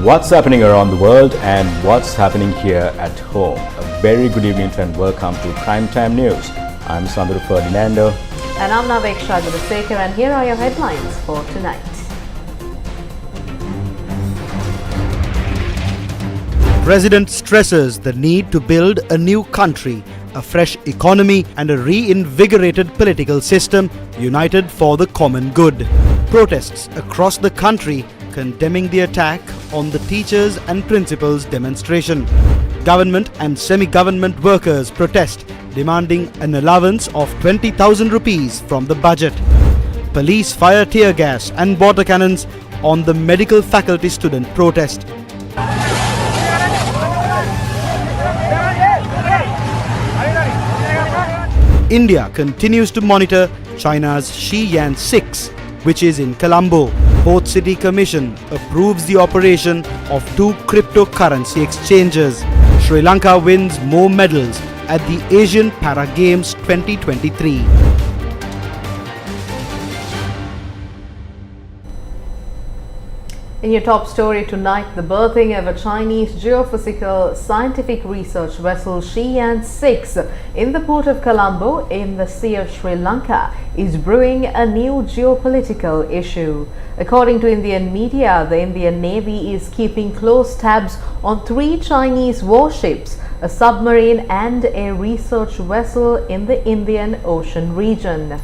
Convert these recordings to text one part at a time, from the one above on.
what's happening around the world and what's happening here at home. A very good evening and welcome to Primetime News. I'm Sandra Ferdinando. And I'm Naveksha Gurusekar, and here are your headlines for tonight. President stresses the need to build a new country, a fresh economy and a reinvigorated political system united for the common good. Protests across the country condemning the attack on the teachers and principals demonstration. Government and semi-government workers protest, demanding an allowance of 20,000 rupees from the budget. Police fire tear gas and water cannons on the medical faculty student protest. India continues to monitor China's Xian 6, which is in Columbo. Port City Commission approves the operation of 2 cryptocurrency exchanges. Sri Lanka wins more medals at the Asian Para Games 2023. In your top story tonight, the berthing of a Chinese geophysical scientific research vessel Xian 6 in the port of Colombo in the Sea of Sri Lanka is brewing a new geopolitical issue. According to Indian media, the Indian Navy is keeping close tabs on 3 Chinese warships, a submarine and a research vessel in the Indian Ocean region.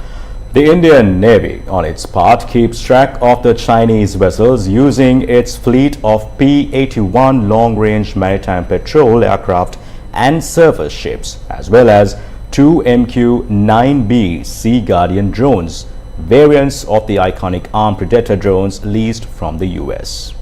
The Indian Navy, on its part, keeps track of the Chinese vessels using its fleet of P-81 long-range maritime patrol aircraft and surface ships, as well as 2 MQ-9B Sea Guardian drones, variants of the iconic armed Predator drones leased from the US.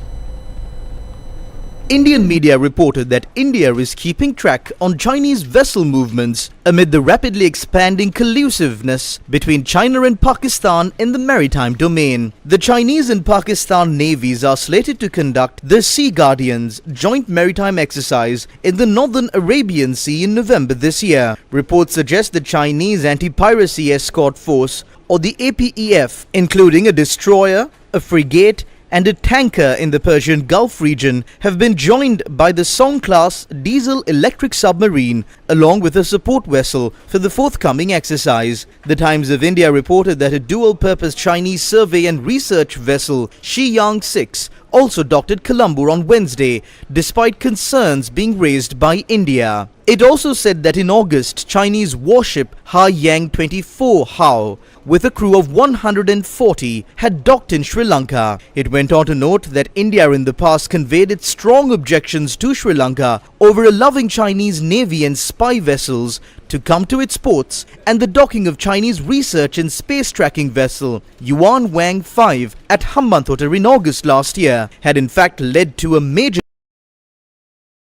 Indian media reported that India is keeping track on Chinese vessel movements amid the rapidly expanding collusiveness between China and Pakistan in the maritime domain. The Chinese and Pakistan navies are slated to conduct the Sea Guardians joint maritime exercise in the Northern Arabian Sea in November this year. Reports suggest the Chinese Anti-Piracy Escort Force, or the APEF, including a destroyer, a frigate, and a tanker in the Persian Gulf region, have been joined by the Song-class diesel-electric submarine along with a support vessel for the forthcoming exercise. The Times of India reported that a dual-purpose Chinese survey and research vessel, Xian 6, also docked at Colombo on Wednesday, despite concerns being raised by India. It also said that in August, Chinese warship Haiyang 24 Hao, with a crew of 140, had docked in Sri Lanka. It went on to note that India in the past conveyed its strong objections to Sri Lanka over allowing Chinese navy and spy vessels to come to its ports, and the docking of Chinese research and space tracking vessel Yuan Wang 5 at Hambantota in August last year had in fact led to a major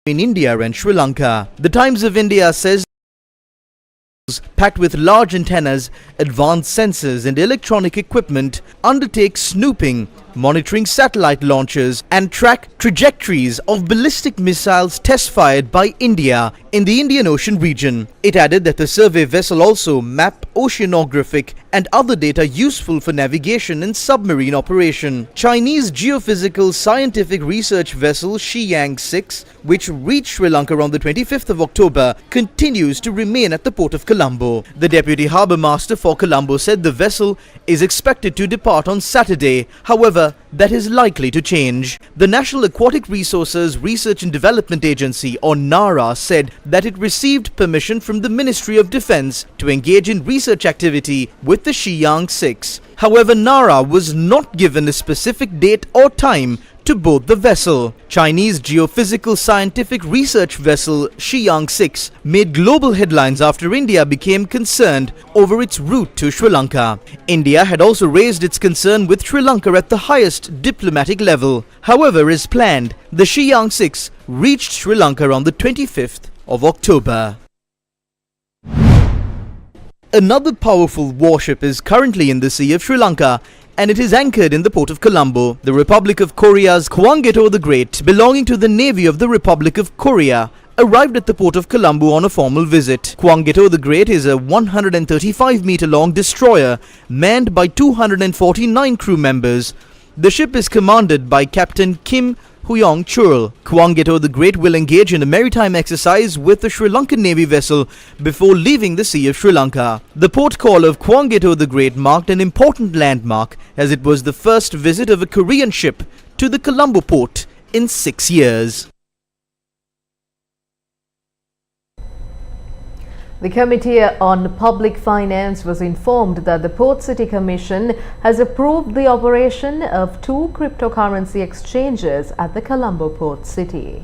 in India and Sri Lanka. The Times of India says packed with large antennas, advanced sensors and electronic equipment undertake snooping, monitoring satellite launches and track trajectories of ballistic missiles test fired by India in the Indian Ocean region. It added that the survey vessel also map oceanographic and other data useful for navigation and submarine operation. Chinese geophysical scientific research vessel Xian 6, which reached Sri Lanka on the 25th of October, continues to remain at the port of Colombo. The Deputy Harbour Master for Colombo said the vessel is expected to depart on Saturday. However, that is likely to change. The National Aquatic Resources Research and Development Agency, or NARA, said that it received permission from the Ministry of Defence to engage in research activity with the Xian 6. However, NARA was not given a specific date or time to board the vessel. Chinese geophysical scientific research vessel Xian 6 made global headlines after India became concerned over its route to Sri Lanka. India had also raised its concern with Sri Lanka at the highest diplomatic level. However, as planned, the Xian 6 reached Sri Lanka on the 25th of October. Another powerful warship is currently in the Sea of Sri Lanka, and it is anchored in the port of Colombo. The Republic of Korea's Kwangeto the Great, belonging to the Navy of the Republic of Korea, arrived at the port of Colombo on a formal visit. Kwangeto the Great is a 135-meter-long destroyer manned by 249 crew members. The ship is commanded by Captain Kim Huyong Churl. Kwangeto the Great will engage in a maritime exercise with the Sri Lankan Navy vessel before leaving the Sea of Sri Lanka. The port call of Kwangeto the Great marked an important landmark as it was the first visit of a Korean ship to the Colombo port in 6 years. The Committee on Public Finance was informed that the Port City Commission has approved the operation of 2 cryptocurrency exchanges at the Colombo Port City.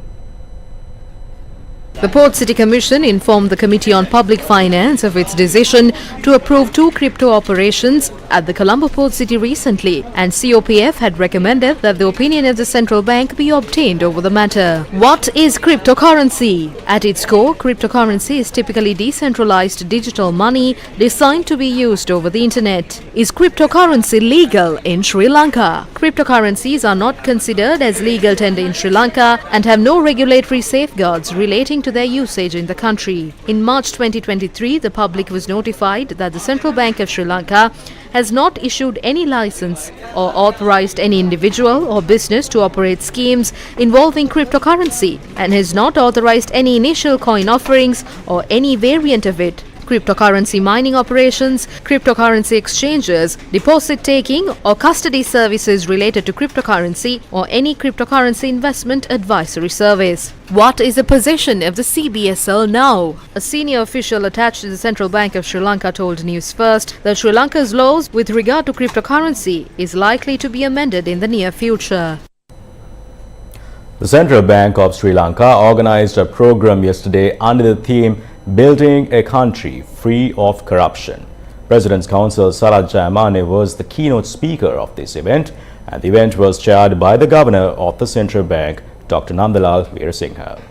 The Port City Commission informed the Committee on Public Finance of its decision to approve 2 crypto operations at the Colombo Port City recently, and COPF had recommended that the opinion of the central bank be obtained over the matter. What is cryptocurrency? At its core, cryptocurrency is typically decentralized digital money designed to be used over the internet. Is cryptocurrency legal in Sri Lanka? Cryptocurrencies are not considered as legal tender in Sri Lanka and have no regulatory safeguards relating to their usage in the country. In March 2023, the public was notified that the Central Bank of Sri Lanka has not issued any license or authorized any individual or business to operate schemes involving cryptocurrency and has not authorized any initial coin offerings or any variant of it. Cryptocurrency mining operations, cryptocurrency exchanges, deposit taking or custody services related to cryptocurrency or any cryptocurrency investment advisory service. What is the position of the CBSL now? A senior official attached to the Central Bank of Sri Lanka told Newsfirst that Sri Lanka's laws with regard to cryptocurrency is likely to be amended in the near future. The Central Bank of Sri Lanka organized a program yesterday under the theme Building a Country Free of Corruption. President's Counsel Sarat Jayamane was the keynote speaker of this event, and the event was chaired by the Governor of the Central Bank, Dr. Ranil Wickremesinghe.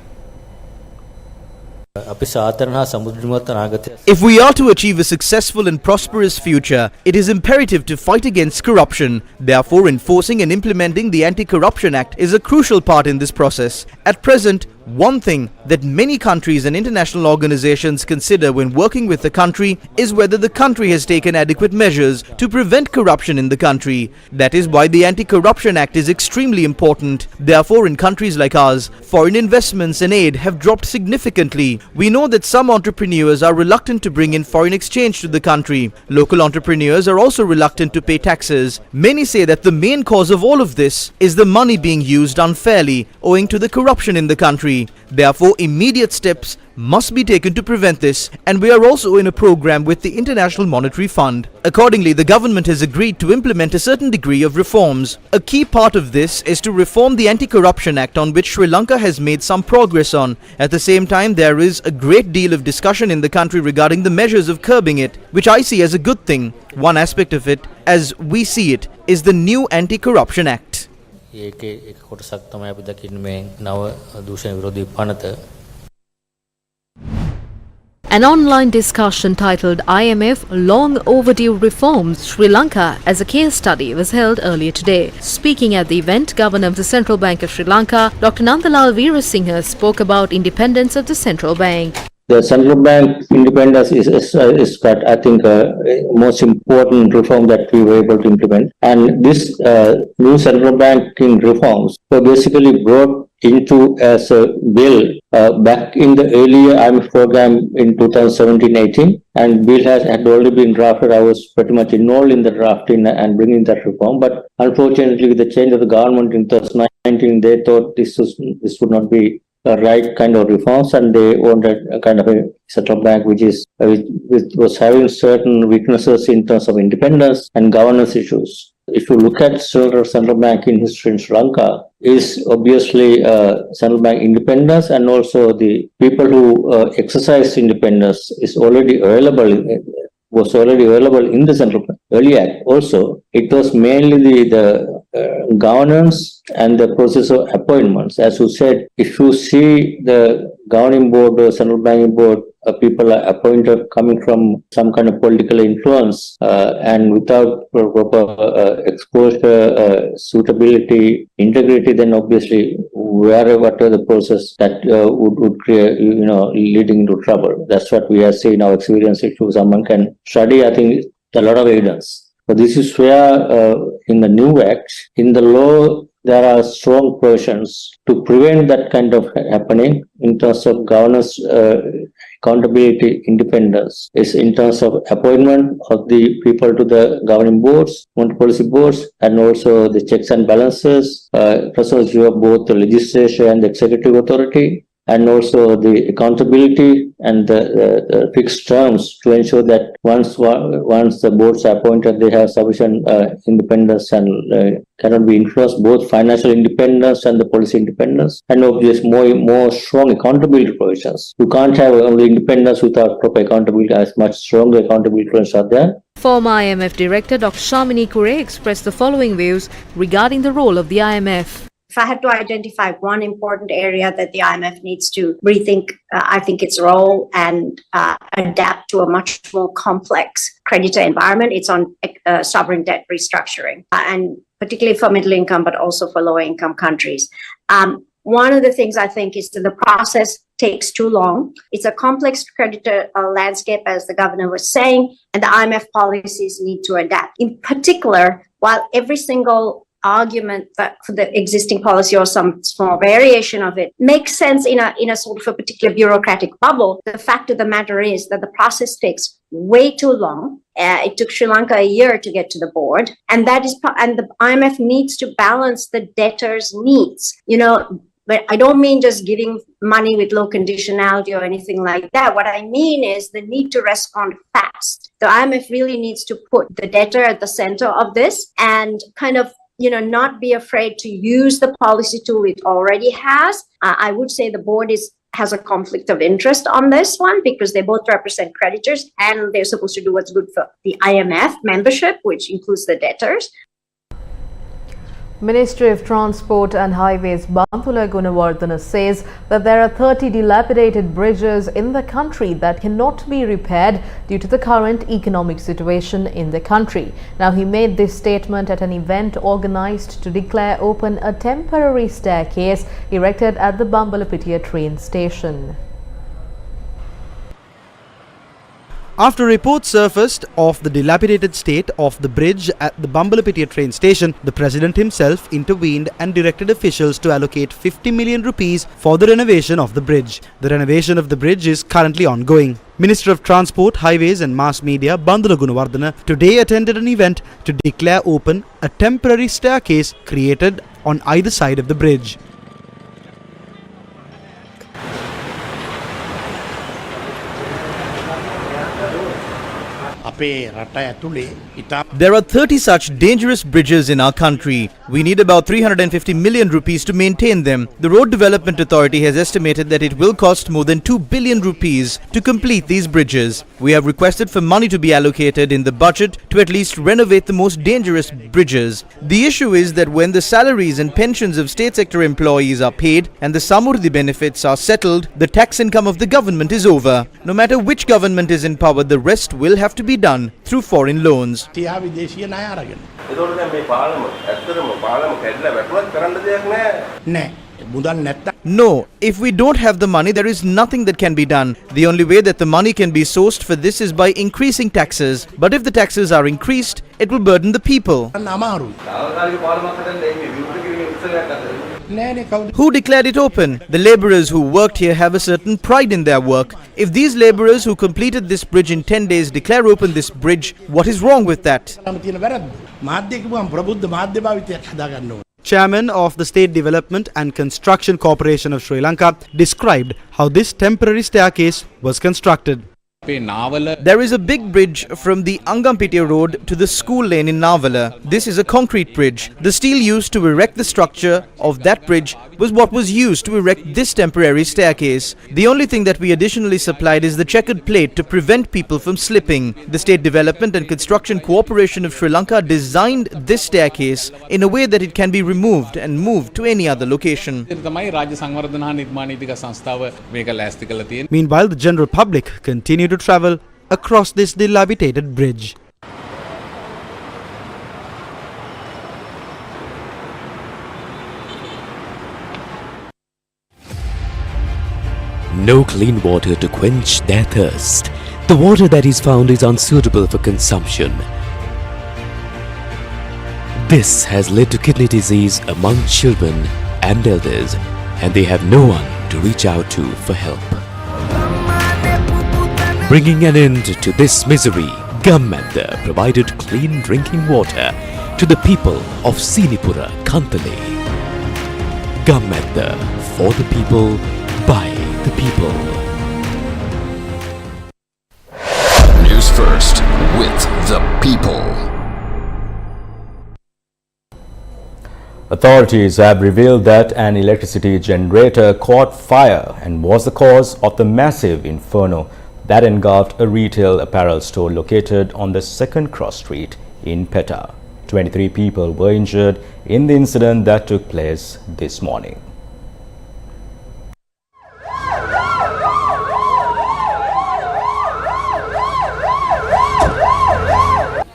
If we are to achieve a successful and prosperous future, it is imperative to fight against corruption. Therefore, enforcing and implementing the Anti-Corruption Act is a crucial part in this process. At present, one thing that many countries and international organizations consider when working with the country is whether the country has taken adequate measures to prevent corruption in the country. That is why the Anti-Corruption Act is extremely important. Therefore, in countries like ours, foreign investments and aid have dropped significantly. We know that some entrepreneurs are reluctant to bring in foreign exchange to the country. Local entrepreneurs are also reluctant to pay taxes. Many say that the main cause of all of this is the money being used unfairly owing to the corruption in the country. Therefore, immediate steps must be taken to prevent this, and we are also in a program with the International Monetary Fund. Accordingly, the government has agreed to implement a certain degree of reforms. A key part of this is to reform the Anti-Corruption Act, on which Sri Lanka has made some progress on. At the same time, there is a great deal of discussion in the country regarding the measures of curbing it, which I see as a good thing. One aspect of it, as we see it, is the new Anti-Corruption Act. An online discussion titled IMF Long Overdue Reforms Sri Lanka as a Case Study was held earlier today. Speaking at the event, Governor of the Central Bank of Sri Lanka, Dr. Ranil Wickremesinghe, spoke about independence of the central bank. The central bank independence is I think, most important reform that we were able to implement. And this new central banking reforms were basically brought into as a bill back in the earlier IMF program in 2017-18, and bill had already been drafted. I was pretty much involved in the drafting and bringing that reform. But unfortunately, with the change of the government in 2019, they thought this would not be the right kind of reforms, and they wanted a kind of a central bank which was having certain weaknesses in terms of independence and governance issues. If you look at central banking history in Sri Lanka, is obviously central bank independence, and also the people who exercise independence was already available in the Central Bank Early Act. Also, it was mainly the governance and the process of appointments. As you said, if you see the governing board or central banking board, people are appointed coming from some kind of political influence and without proper exposure, suitability, integrity, then obviously whatever the process that would create, leading into trouble. That's what we have seen in our experience. If someone can study, I think a lot of evidence. But this is where in the new act, in the law, there are strong provisions to prevent that kind of happening in terms of governance, accountability, independence. Is in terms of appointment of the people to the governing boards, monetary policy boards, and also the checks and balances, presence of both the legislature and the executive authority, and also the accountability and the fixed terms to ensure that once the boards are appointed, they have sufficient independence and cannot be influenced, both financial independence and the policy independence, and obviously more strong accountability provisions. You can't have only independence without proper accountability. As much stronger accountability provisions are there. Former IMF Director Dr. Shamini Kure expressed the following views regarding the role of the IMF. If I had to identify one important area that the IMF needs to rethink, I think its role and adapt to a much more complex creditor environment, it's on sovereign debt restructuring, and particularly for middle income, but also for lower income countries. One of the things I think is that the process takes too long. It's a complex creditor landscape, as the governor was saying, and the IMF policies need to adapt. In particular, while every single argument that for the existing policy or some small variation of it makes sense in a sort of a particular bureaucratic bubble, the fact of the matter is that the process takes way too long. It took Sri Lanka a year to get to the board, and the IMF needs to balance the debtors' needs. But I don't mean just giving money with low conditionality or anything like that. What I mean is the need to respond fast. The IMF really needs to put the debtor at the center of this and kind of not be afraid to use the policy tool it already has. I would say the board has a conflict of interest on this one because they both represent creditors and they're supposed to do what's good for the IMF membership, which includes the debtors. Ministry of Transport and Highways Bandula Gunawardena says that there are 30 dilapidated bridges in the country that cannot be repaired due to the current economic situation in the country. Now, he made this statement at an event organized to declare open a temporary staircase erected at the Bambalapitiya train station. After reports surfaced of the dilapidated state of the bridge at the Bambalapitiya train station, the President himself intervened and directed officials to allocate 50 million rupees for the renovation of the bridge. The renovation of the bridge is currently ongoing. Minister of Transport, Highways and Mass Media Bandula Gunawardena today attended an event to declare open a temporary staircase created on either side of the bridge. There are 30 such dangerous bridges in our country. We need about 350 million rupees to maintain them. The Road Development Authority has estimated that it will cost more than 2 billion rupees to complete these bridges. We have requested for money to be allocated in the budget to at least renovate the most dangerous bridges. The issue is that when the salaries and pensions of state sector employees are paid and the Samurdhi benefits are settled, the tax income of the government is over. No matter which government is in power, the rest will have to be done through foreign loans. No, if we don't have the money, there is nothing that can be done. The only way that the money can be sourced for this is by increasing taxes. But if the taxes are increased, it will burden the people. Who declared it open? The labourers who worked here have a certain pride in their work. If these labourers who completed this bridge in 10 days declare open this bridge, what is wrong with that? Chairman of the State Development and Construction Corporation of Sri Lanka described how this temporary staircase was constructed. There is a big bridge from the Angampitiya road to the school lane in Navala. This is a concrete bridge. The steel used to erect the structure of that bridge was what was used to erect this temporary staircase. The only thing that we additionally supplied is the checkered plate to prevent people from slipping. The State Development and Construction Corporation of Sri Lanka designed this staircase in a way that it can be removed and moved to any other location. Meanwhile, the general public continue to travel across this dilapidated bridge. No clean water to quench their thirst. The water that is found is unsuitable for consumption. This has led to kidney disease among children and elders, and they have no one to reach out to for help. Bringing an end to this misery, Government provided clean drinking water to the people of Sinipura, Kantale. Government for the people, by the people. Newsfirst with the people. Authorities have revealed that an electricity generator caught fire and was the cause of the massive inferno that engulfed a retail apparel store located on the Second Cross Street in Petta. 23 people were injured in the incident that took place this morning.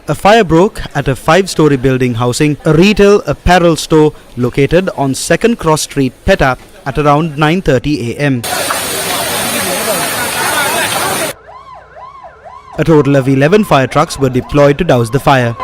A fire broke at a 5-story building housing a retail apparel store located on Second Cross Street, Petta at around 9:30 a.m. A total of 11 fire trucks were deployed to douse the fire.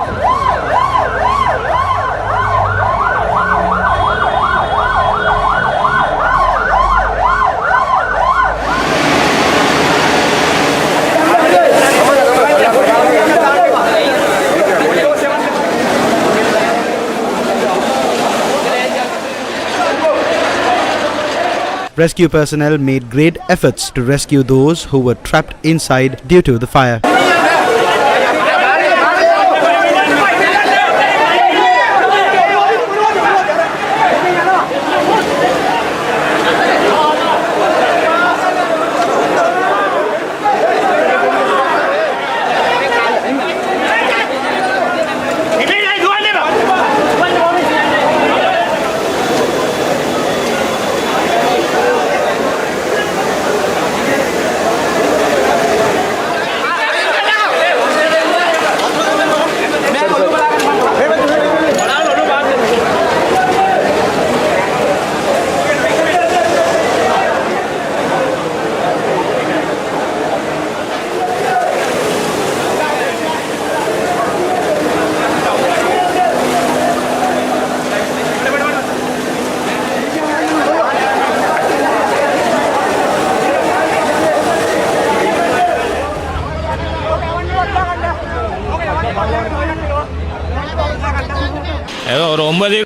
Rescue personnel made great efforts to rescue those who were trapped inside due to the fire.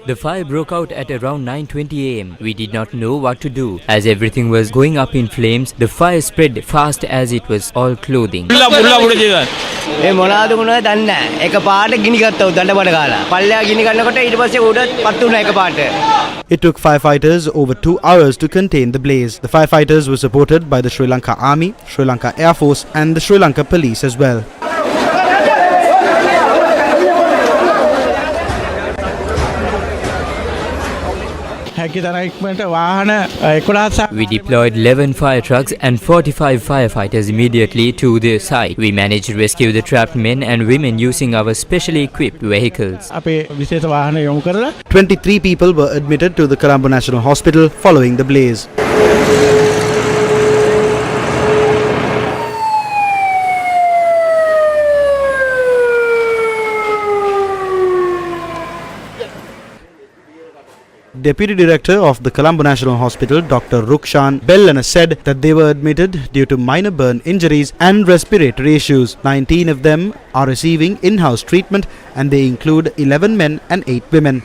The fire broke out at around 9:20 am. We did not know what to do. As everything was going up in flames, the fire spread fast as it was all clothing. It took firefighters over 2 hours to contain the blaze. The firefighters were supported by the Sri Lanka Army, Sri Lanka Air Force and the Sri Lanka Police as well. We deployed 11 fire trucks and 45 firefighters immediately to the site. We managed to rescue the trapped men and women using our specially equipped vehicles. 23 people were admitted to the Columbo National Hospital following the blaze. Deputy Director of the Columbo National Hospital, Dr. Xian said that they were admitted due to minor burn injuries and respiratory issues. 19 of them are receiving in-house treatment and they include 11 men and 8 women.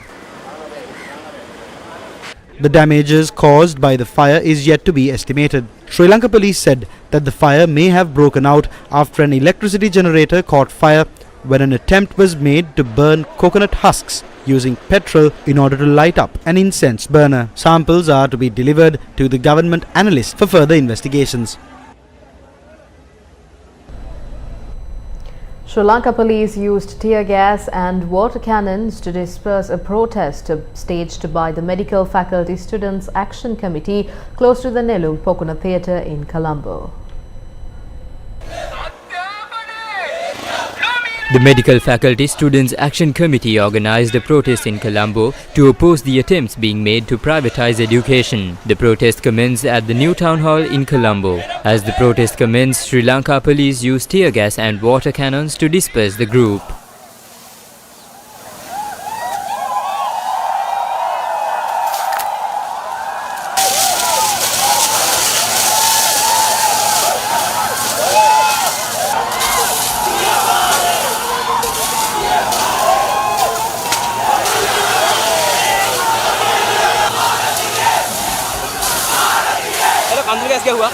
The damages caused by the fire is yet to be estimated. Sri Lanka Police said that the fire may have broken out after an electricity generator caught fire when an attempt was made to burn coconut husks using petrol in order to light up an incense burner. Samples are to be delivered to the government analyst for further investigations. Sri Lanka police used tear gas and water cannons to disperse a protest staged by the Medical Faculty Students Action Committee close to the Nelung Pokuna Theatre in Colombo. The Medical Faculty Students Action Committee organized a protest in Colombo to oppose the attempts being made to privatize education. The protest commenced at the new town hall in Colombo. As the protest commenced, Sri Lanka police used tear gas and water cannons to disperse the group. क्या हुआ?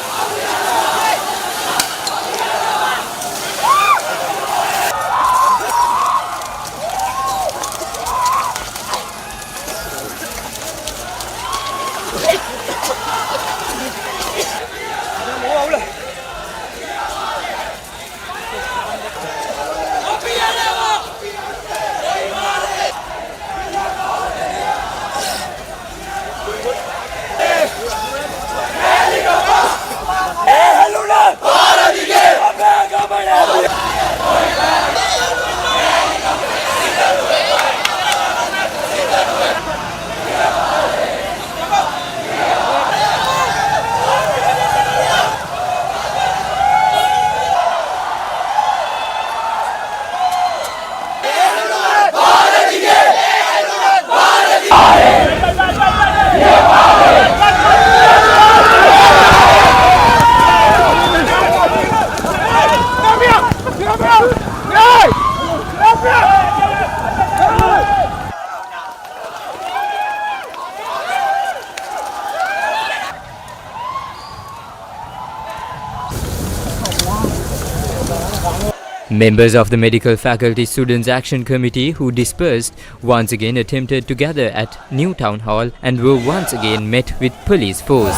Members of the Medical Faculty Students Action Committee who dispersed once again attempted to gather at New Town Hall and were once again met with police force.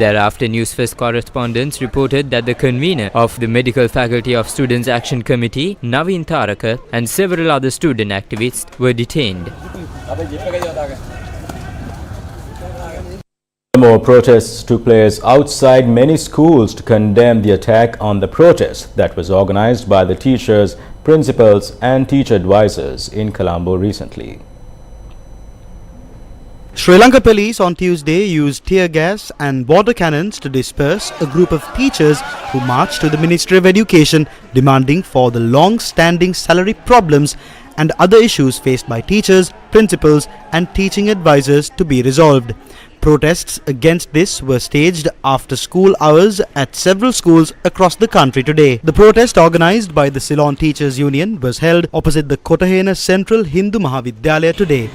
Thereafter, Newsfirst correspondents reported that the convener of the Medical Faculty of Students Action Committee, Naveen Taraka, and several other student activists were detained. More protests took place outside many schools to condemn the attack on the protest that was organized by the teachers, principals and teacher advisors in Columbo recently. Sri Lanka police on Tuesday used tear gas and water cannons to disperse a group of teachers who marched to the Ministry of Education demanding for the long-standing salary problems and other issues faced by teachers, principals and teaching advisors to be resolved. Protests against this were staged after school hours at several schools across the country today. The protest, organized by the Ceylon Teachers Union, was held opposite the Kotahena Central Hindu Mahavidyalaya today.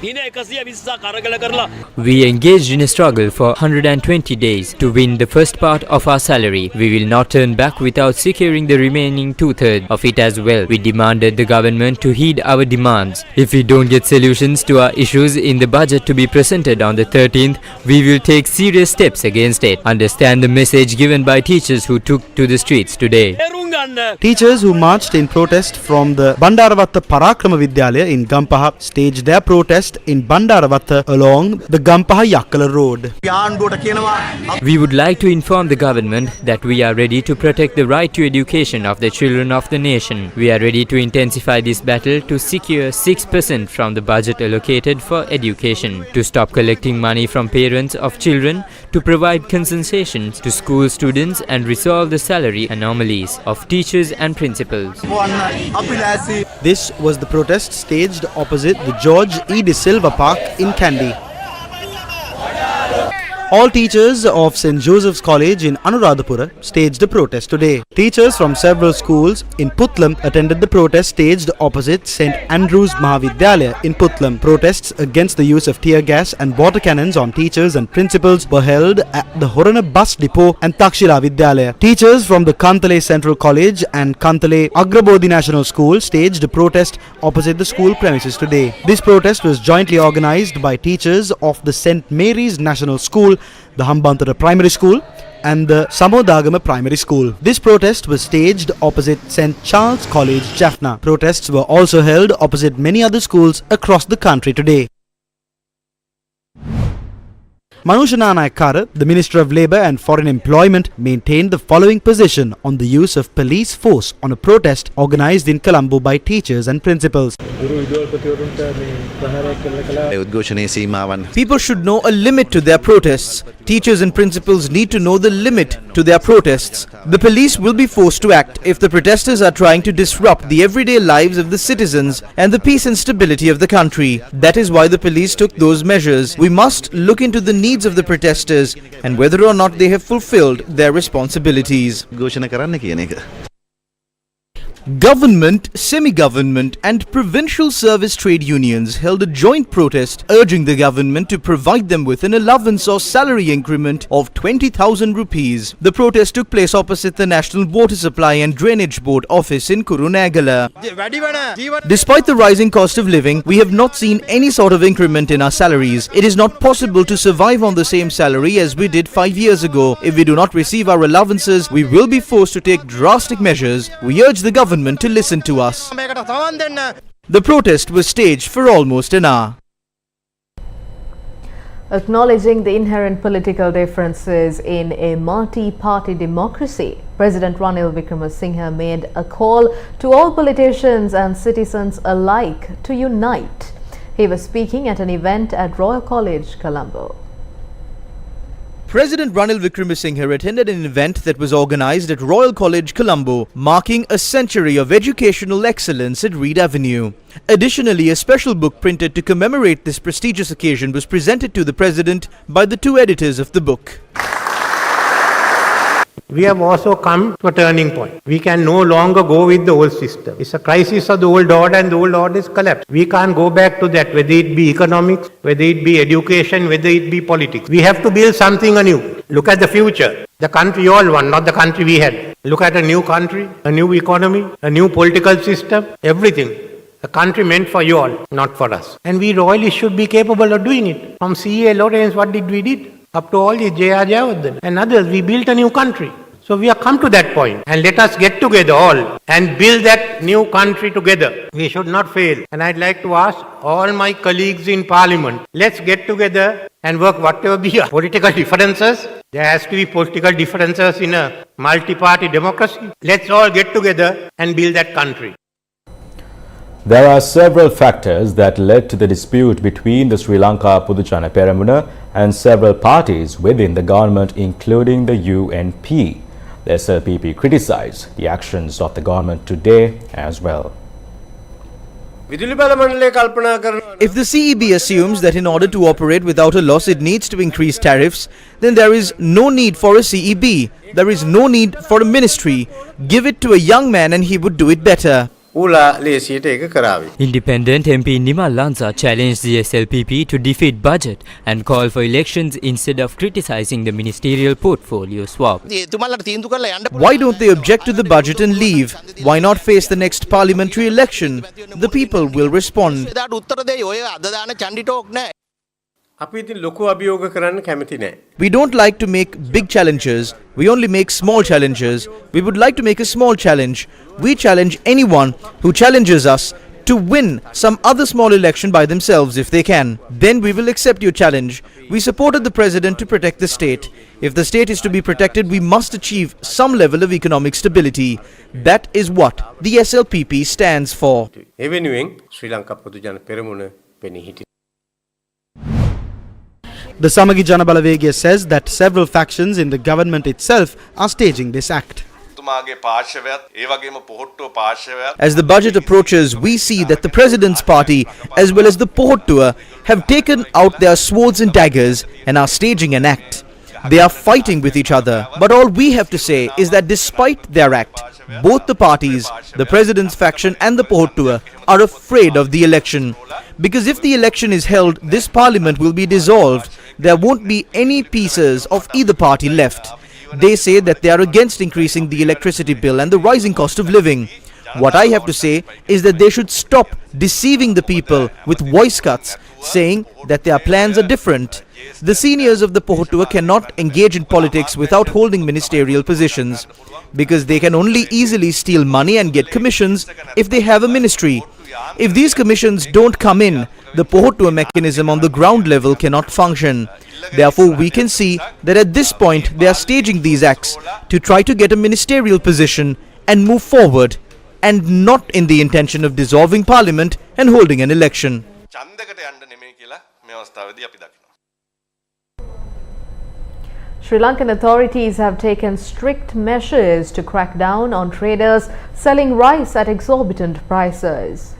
We engaged in a struggle for 120 days to win the first part of our salary. We will not turn back without securing the remaining two-thirds of it as well. We demanded the government to heed our demands. If we don't get solutions to our issues in the budget to be presented on the 13th, we will take serious steps against it. Understand the message given by teachers who took to the streets today. Teachers who marched in protest from the Bandaravatta Parakrama Vidyalaya in Gampaha staged their protest in Bandaravatta along the Gampaha Yakkala road. We would like to inform the government that we are ready to protect the right to education of the children of the nation. We are ready to intensify this battle to secure 6% from the budget allocated for education, to stop collecting money from parents of children, to provide compensations to school students and resolve the salary anomalies of teachers and principals. This was the protest staged opposite the George E. De Silva Park in Kandy. All teachers of St. Joseph's College in Anuradhapura staged a protest today. Teachers from several schools in Putlam attended the protest staged opposite St. Andrew's Mahavidyalaya in Putlam. Protests against the use of tear gas and water cannons on teachers and principals were held at the Horana Bus Depot and Takshila Vidyalaya. Teachers from the Kantale Central College and Kantale Agrabodhi National School staged a protest opposite the school premises today. This protest was jointly organized by teachers of the St. Mary's National School, the Hambantara Primary School and the Samodagama Primary School. This protest was staged opposite St. Charles College, Jaffna. Protests were also held opposite many other schools across the country today. Manushana Nayakkara, the Minister of Labour and Foreign Employment, maintained the following position on the use of police force on a protest organised in Colombo by teachers and principals. People should know a limit to their protests. Teachers and principals need to know the limit to their protests. The police will be forced to act if the protesters are trying to disrupt the everyday lives of the citizens and the peace and stability of the country. That is why the police took those measures. We must look into the needs of the protesters and whether or not they have fulfilled their responsibilities. Government, semi-government and provincial service trade unions held a joint protest urging the government to provide them with an allowance or salary increment of 20,000 rupees. The protest took place opposite the National Water Supply and Drainage Board office in Kurunegala. Despite the rising cost of living, we have not seen any sort of increment in our salaries. It is not possible to survive on the same salary as we did 5 years ago. If we do not receive our allowances, we will be forced to take drastic measures. We urge the government to listen to us. The protest was staged for almost an hour. Acknowledging the inherent political differences in a multi-party democracy, President Ranil Wickremesinghe made a call to all politicians and citizens alike to unite. He was speaking at an event at Royal College, Colombo. President Ranil Wickremesinghe attended an event that was organised at Royal College, Colombo, marking a century of educational excellence at Reed Avenue. Additionally, a special book printed to commemorate this prestigious occasion was presented to the President by the two editors of the book. We have also come to a turning point. We can no longer go with the old system. It's a crisis of the old order and the old order is collapsed. We can't go back to that, whether it be economics, whether it be education, whether it be politics. We have to build something anew. Look at the future. The country you all want, not the country we had. Look at a new country, a new economy, a new political system, everything. A country meant for you all, not for us. And we royally should be capable of doing it. From C.A. Lawrence, what did we did? Up to all the J.R. Jayawardene and others, we built a new country. So we have come to that point, and let us get together all and build that new country together. We should not fail. And I'd like to ask all my colleagues in Parliament, let's get together and work whatever be our political differences. There has to be political differences in a multi-party democracy. Let's all get together and build that country. There are several factors that led to the dispute between the Sri Lanka Pudujana Peramuna and several parties within the government, including the UNP. The SLPP criticized the actions of the government today as well. If the CEB assumes that in order to operate without a loss it needs to increase tariffs, then there is no need for a CEB. There is no need for a ministry. Give it to a young man and he would do it better. Independent MP Nima Lanza challenged the SLPP to defeat budget and call for elections instead of criticizing the ministerial portfolio swap. Why don't they object to the budget and leave? Why not face the next parliamentary election? The people will respond. We don't like to make big challenges. We only make small challenges. We would like to make a small challenge. We challenge anyone who challenges us to win some other small election by themselves if they can. Then we will accept your challenge. We supported the president to protect the state. If the state is to be protected, we must achieve some level of economic stability. That is what the SLPP stands for. The Samagi Janabalawegya says that several factions in the government itself are staging this act. As the budget approaches, we see that the President's party as well as the Pohottua have taken out their swords and daggers and are staging an act. They are fighting with each other. But all we have to say is that despite their act, both the parties, the President's faction and the Pohottua, are afraid of the election. Because if the election is held, this parliament will be dissolved. There won't be any pieces of either party left. They say that they are against increasing the electricity bill and the rising cost of living. What I have to say is that they should stop deceiving the people with voice cuts, saying that their plans are different. The seniors of the Pohottua cannot engage in politics without holding ministerial positions, because they can only easily steal money and get commissions if they have a ministry. If these commissions don't come in, the Pohottua mechanism on the ground level cannot function. Therefore, we can see that at this point they are staging these acts to try to get a ministerial position and move forward, and not in the intention of dissolving parliament and holding an election. Sri Lankan authorities have taken strict measures to crack down on traders selling rice at exorbitant prices.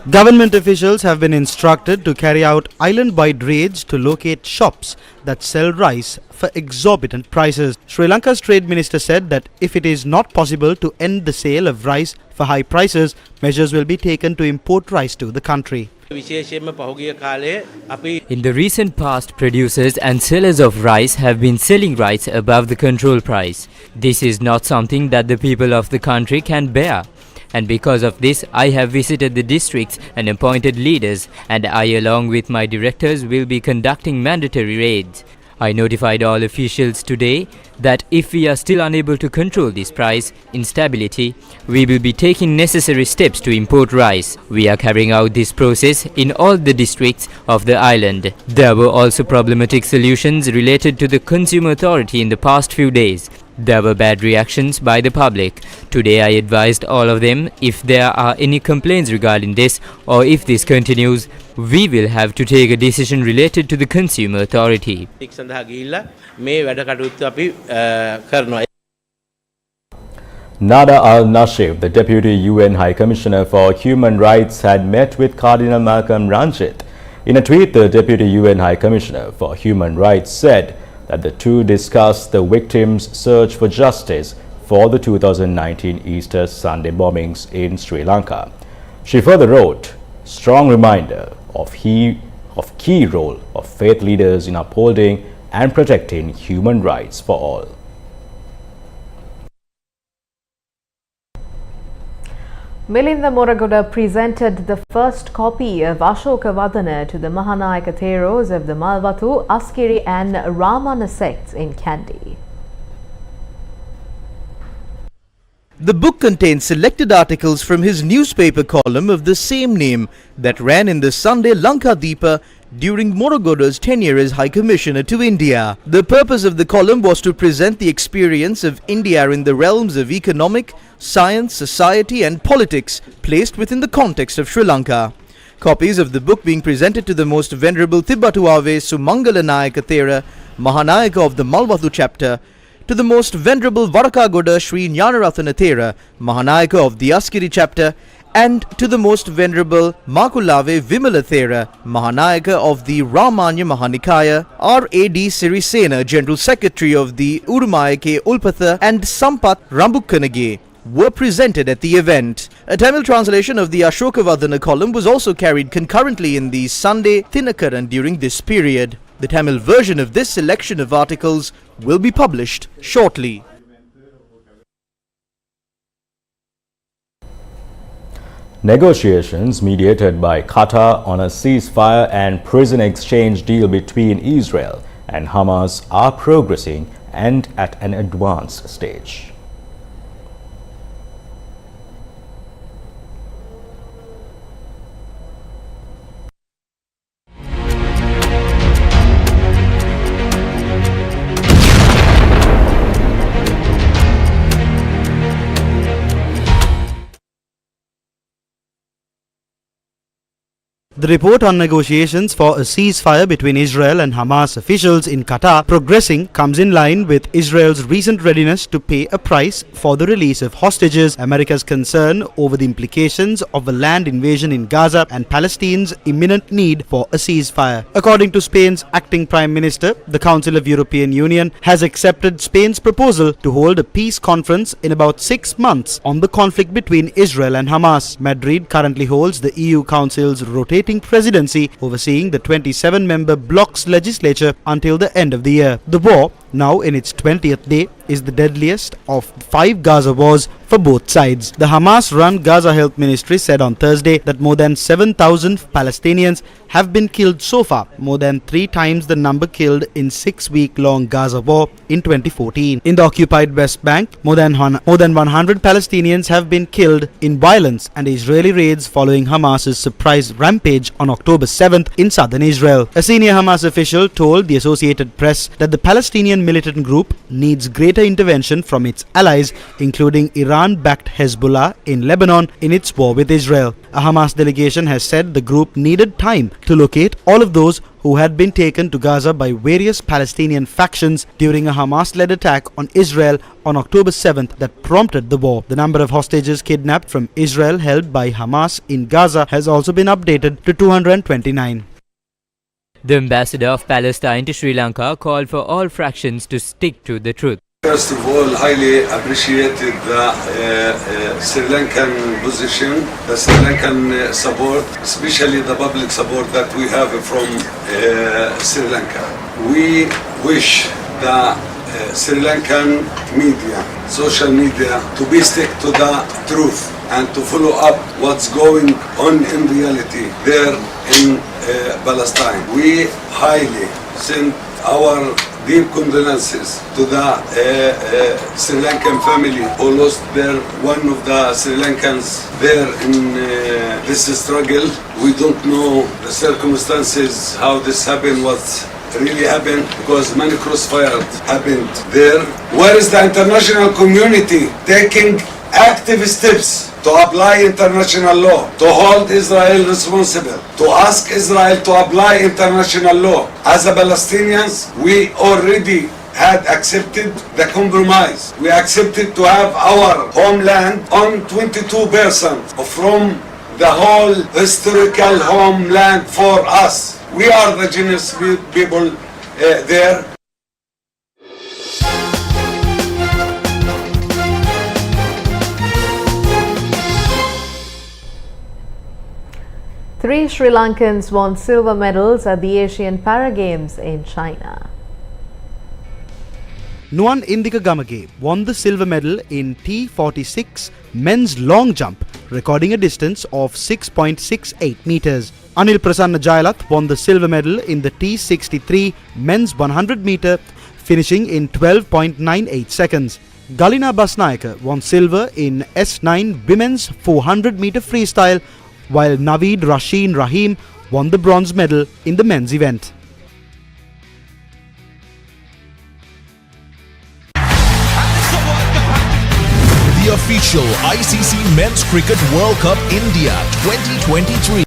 Government officials have been instructed to carry out island-wide raids to locate shops that sell rice for exorbitant prices. Sri Lanka's Trade Minister said that if it is not possible to end the sale of rice for high prices, measures will be taken to import rice to the country. In the recent past, producers and sellers of rice have been selling rice above the control price. This is not something that the people of the country can bear. And because of this, I have visited the districts and appointed leaders, and I, along with my directors, will be conducting mandatory raids. I notified all officials today that if we are still unable to control this price instability, we will be taking necessary steps to import rice. We are carrying out this process in all the districts of the island. There were also problematic solutions related to the Consumer Authority in the past few days. There were bad reactions by the public. Today I advised all of them if there are any complaints regarding this or if this continues, we will have to take a decision related to the Consumer Authority. Nada al-Nashif, the Deputy UN High Commissioner for Human Rights, had met with Cardinal Malcolm Ranjit. In a tweet, the Deputy UN High Commissioner for Human Rights said that the two discussed the victims' search for justice for the 2019 Easter Sunday bombings in Sri Lanka. She further wrote, "Strong reminder of key role of faith leaders in upholding and protecting human rights for all." Milinda Moragoda presented the first copy of Ashoka Vadana to the Mahanayaka Theros of the Malvathu, Askiri and Ramana sects in Kandy. The book contains selected articles from his newspaper column of the same name that ran in the Sunday Lanka Deepa during Moragoda's tenure as High Commissioner to India. The purpose of the column was to present the experience of India in the realms of economic, science, society and politics placed within the context of Sri Lanka. Copies of the book being presented to the Most Venerable Tibbatuave Sumangala Nayaka Thera, Mahanayaka of the Malvathu chapter, to the Most Venerable Varakagoda Sri Jnanaratana Thera, Mahanayaka of the Askiri chapter, and to the Most Venerable Makulave Vimala Thera, Mahanayaka of the Ramanya Mahanikaya, R.A.D. Sirisena, General Secretary of the Urumayake Ulpatha, and Sampat Rambukkanage were presented at the event. A Tamil translation of the Ashoka Vadana column was also carried concurrently in the Sunday Thinakaran during this period. The Tamil version of this selection of articles will be published shortly. Negotiations mediated by Qatar on a ceasefire and prison exchange deal between Israel and Hamas are progressing and at an advanced stage. The report on negotiations for a ceasefire between Israel and Hamas officials in Qatar progressing comes in line with Israel's recent readiness to pay a price for the release of hostages, America's concern over the implications of a land invasion in Gaza, and Palestine's imminent need for a ceasefire. According to Spain's acting Prime Minister, the Council of European Union has accepted Spain's proposal to hold a peace conference in about 6 months on the conflict between Israel and Hamas. Madrid currently holds the EU Council's rotating presidency, overseeing the 27-member bloc's legislature until the end of the year. The war, now in its 20th day, is the deadliest of 5 Gaza wars for both sides. The Hamas-run Gaza Health Ministry said on Thursday that more than 7,000 Palestinians have been killed so far, more than 3 times the number killed in 6-week-long Gaza war in 2014. In the occupied West Bank, more than 100 Palestinians have been killed in violence and Israeli raids following Hamas's surprise rampage on October 7th in southern Israel. A senior Hamas official told the Associated Press that the Palestinian militant group needs greater intervention from its allies, including Iran-backed Hezbollah in Lebanon, in its war with Israel. A Hamas delegation has said the group needed time to locate all of those who had been taken to Gaza by various Palestinian factions during a Hamas-led attack on Israel on October 7th that prompted the war. The number of hostages kidnapped from Israel held by Hamas in Gaza has also been updated to 229. The ambassador of Palestine to Sri Lanka called for all fractions to stick to the truth. First of all, highly appreciated the Sri Lankan position, the Sri Lankan support, especially the public support that we have from Sri Lanka. We wish the Sri Lankan media, social media, to be stick to the truth and to follow up what's going on in reality there in Palestine. We highly send our deep condolences to the Sri Lankan family who lost one of the Sri Lankans there in this struggle. We don't know the circumstances, how this happened, what really happened, because many crossfires happened there. Where is the international community taking active steps to apply international law, to hold Israel responsible, to ask Israel to apply international law? As a Palestinians, we already had accepted the compromise. We accepted to have our homeland on 22% from the whole historical homeland for us. We are the generous people there. Three Sri Lankans won silver medals at the Asian Para Games in China. Nuwan Indika Gamage won the silver medal in T46 men's long jump, recording a distance of 6.68 meters. Anil Prasanna Jayalath won the silver medal in the T63 men's 100 meter, finishing in 12.98 seconds. Galina Basnayaka won silver in S9 women's 400 meter freestyle, while Naveed Rasheen Rahim won the bronze medal in the men's event. The official ICC Men's Cricket World Cup India 2023.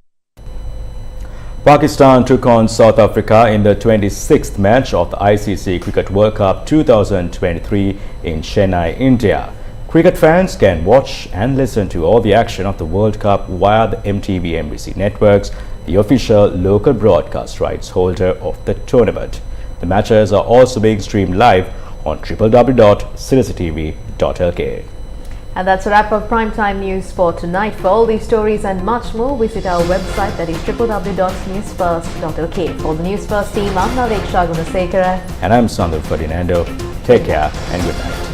Pakistan took on South Africa in the 26th match of the ICC Cricket World Cup 2023 in Chennai, India. Cricket fans can watch and listen to all the action of the World Cup via the MTV MBC networks, the official local broadcast rights holder of the tournament. The matches are also being streamed live on www.sirisatv.lk. And that's a wrap of primetime news for tonight. For all these stories and much more, visit our website, that is www.newsfirst.lk. For the Newsfirst team, I'm Naveksha Gunasekara. And I'm Sandhu Ferdinando. Take care and good night.